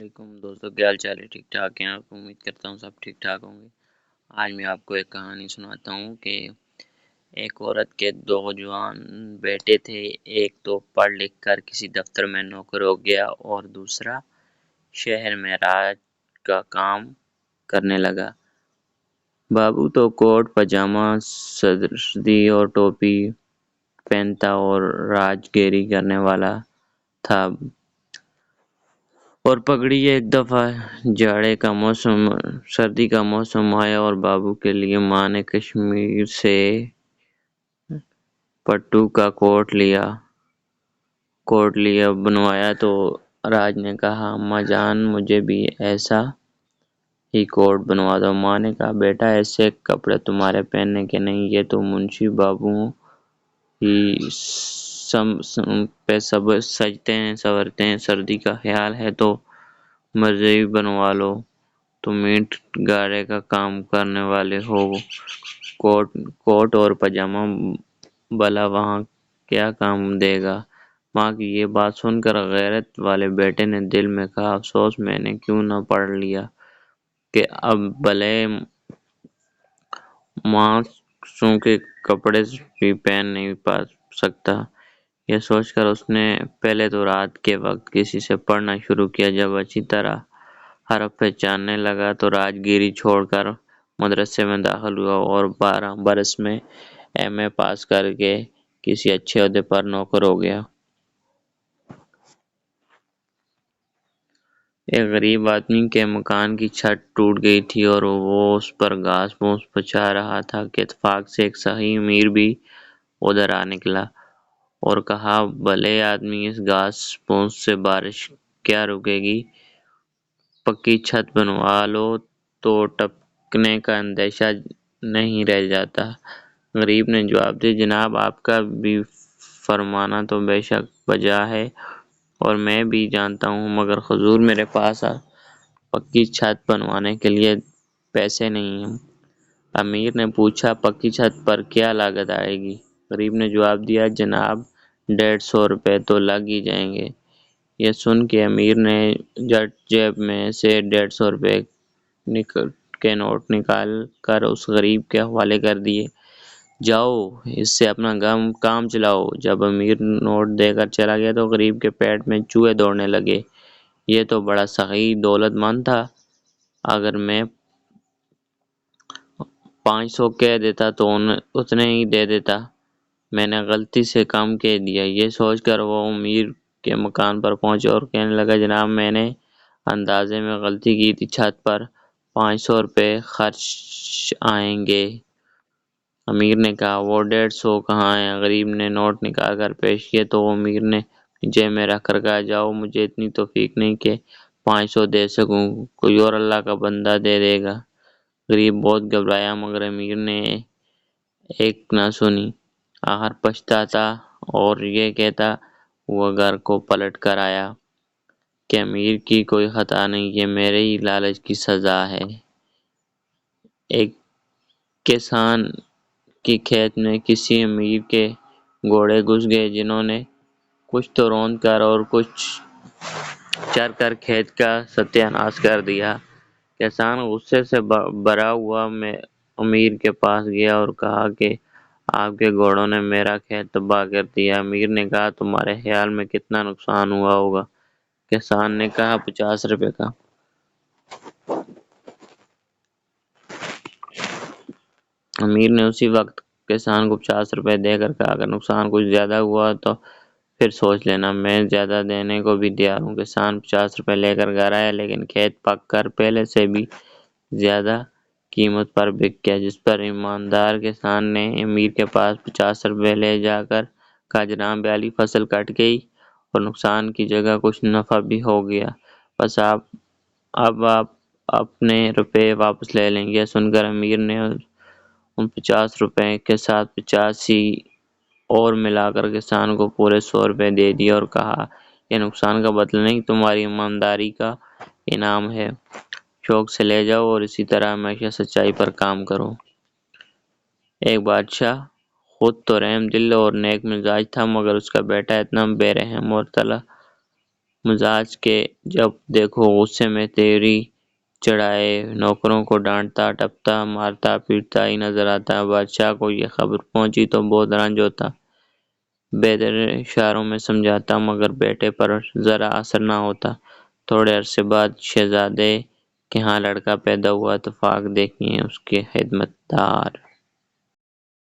علیکم دوستوں، کیا حال چال ہے؟ ٹھیک ٹھاک ہیں آپ؟ امید کرتا ہوں سب ٹھیک ٹھاک ہوں گے۔ آج میں آپ کو ایک کہانی سناتا ہوں کہ ایک عورت کے دو جوان بیٹے تھے۔ ایک تو پڑھ لکھ کر کسی دفتر میں نوکر ہو گیا اور دوسرا شہر میں راج کا کام کرنے لگا۔ بابو تو کوٹ پاجامہ سردی اور ٹوپی پہنتا اور راج گیری کرنے والا تھا اور پگڑی۔ ایک دفعہ سردی کا موسم آیا اور بابو کے لیے ماں نے کشمیر سے پٹو کا کوٹ لیا بنوایا تو راج نے کہا، اماں جان مجھے بھی ایسا ہی کوٹ بنوا دو۔ ماں نے کہا، بیٹا ایسے کپڑے تمہارے پہننے کے نہیں، یہ تو منشی بابو ہی پہ سب سجتے ہیں سنورتے ہیں۔ سردی کا خیال ہے تو مرضی بنوا لو، تم اینٹ گاڑے کا کام کرنے والے ہو۔ کوٹ اور پاجامہ بھلا وہاں کیا کام دے گا؟ ماں کی یہ بات سن کر غیرت والے بیٹے نے دل میں کہا، افسوس میں نے کیوں نہ پڑھ لیا کہ اب بھلے ماسوں کے کپڑے بھی پہن نہیں پا سکتا۔ یہ سوچ کر اس نے پہلے تو رات کے وقت کسی سے پڑھنا شروع کیا۔ جب اچھی طرح حرف پہچاننے لگا تو راج گیری چھوڑ کر مدرسے میں داخل ہوا اور 12 برس میں ایم اے پاس کر کے کسی اچھے عہدے پر نوکر ہو گیا۔ ایک غریب آدمی کے مکان کی چھت ٹوٹ گئی تھی اور وہ اس پر گھاس پھوس بچھا رہا تھا کہ اتفاق سے ایک سیاح امیر بھی ادھر آ نکلا اور کہا، بھلے آدمی، اس گھاس پھوس سے بارش کیا رکے گی؟ پکی چھت بنوا لو تو ٹپکنے کا اندیشہ نہیں رہ جاتا۔ غریب نے جواب دیا، جناب آپ کا بھی فرمانا تو بے شک بجا ہے اور میں بھی جانتا ہوں، مگر حضور میرے پاس پکی چھت بنوانے کے لیے پیسے نہیں ہیں۔ امیر نے پوچھا، پکی چھت پر کیا لاگت آئے گی؟ غریب نے جواب دیا، جناب 150 روپے تو لگ ہی جائیں گے۔ یہ سن کے امیر نے جٹ جیب میں سے 150 روپے کے نوٹ نکال کر اس غریب کے حوالے کر دیے، جاؤ اس سے اپنا کام چلاؤ۔ جب امیر نوٹ دے کر چلا گیا تو غریب کے پیٹ میں چوہے دوڑنے لگے۔ یہ تو بڑا سخی دولت مند تھا، اگر میں 500 کہہ دیتا تو اتنے ہی دے دیتا، میں نے غلطی سے کم کہہ دیا۔ یہ سوچ کر وہ امیر کے مکان پر پہنچا اور کہنے لگا، جناب میں نے اندازے میں غلطی کی تھی، چھت پر 500 روپے خرچ آئیں گے۔ امیر نے کہا، وہ 150 کہاں ہیں؟ غریب نے نوٹ نکال کر پیش کیے تو امیر نے جیب میں رکھ کر کہا، جاؤ، مجھے اتنی توفیق نہیں کہ 500 دے سکوں، کوئی اور اللہ کا بندہ دے دے گا۔ غریب بہت گھبرایا مگر امیر نے ایک نہ سنی۔ آخر پچھتاتا اور یہ کہتا ہوا گھر کو پلٹ کر آیا کہ امیر کی کوئی خطا نہیں، یہ میرے ہی لالچ کی سزا ہے۔ ایک کسان کی کھیت میں کسی امیر کے گھوڑے گھس گئے، جنہوں نے کچھ تو روند کر اور کچھ چر کر کھیت کا ستیہ ناش کر دیا۔ کسان غصے سے بھرا ہوا امیر کے پاس گیا اور کہا کہ آپ کے گھوڑوں نے میرا کھیت تباہ کر دیا۔ امیر نے کہا، تمہارے خیال میں کتنا نقصان ہوا ہوگا؟ کسان نے کہا، 50 روپے کا۔ امیر نے اسی وقت کسان کو 50 روپے دے کر کہا، اگر نقصان کچھ زیادہ ہوا تو پھر سوچ لینا، میں زیادہ دینے کو بھی تیار ہوں۔ کسان 50 روپے لے کر گھر آیا، لیکن کھیت پک کر پہلے سے بھی زیادہ قیمت پر بک گیا، جس پر ایماندار کسان نے امیر کے پاس 50 روپے لے جا کر کہا، جناب بیلی فصل کٹ گئی اور نقصان کی جگہ کچھ نفع بھی ہو گیا، بس اب آپ اپنے روپے واپس لے لیں۔ یہ سن کر امیر نے ان 50 روپے کے ساتھ 85 اور ملا کر کسان کو پورے 100 روپے دے دیے اور کہا، یہ نقصان کا بدلہ نہیں، تمہاری ایمانداری کا انعام ہے، شوق سے لے جاؤ اور اسی طرح ہمیشہ سچائی پر کام کرو۔ ایک بادشاہ خود تو رحم دل اور نیک مزاج تھا، مگر اس کا بیٹا اتنا بے رحم اور مزاج کے، جب دیکھو غصے میں تیری چڑھائے، نوکروں کو ڈانٹتا ٹپتا مارتا پیٹتا ہی نظر آتا۔ بادشاہ کو یہ خبر پہنچی تو بہت رنج ہوتا، بہتر اشاروں میں سمجھاتا، مگر بیٹے پر ذرا اثر نہ ہوتا۔ تھوڑے عرصے بعد شہزادے کے ہاں لڑکا پیدا ہوا۔ اتفاق دیکھیے اس کے خدمتدار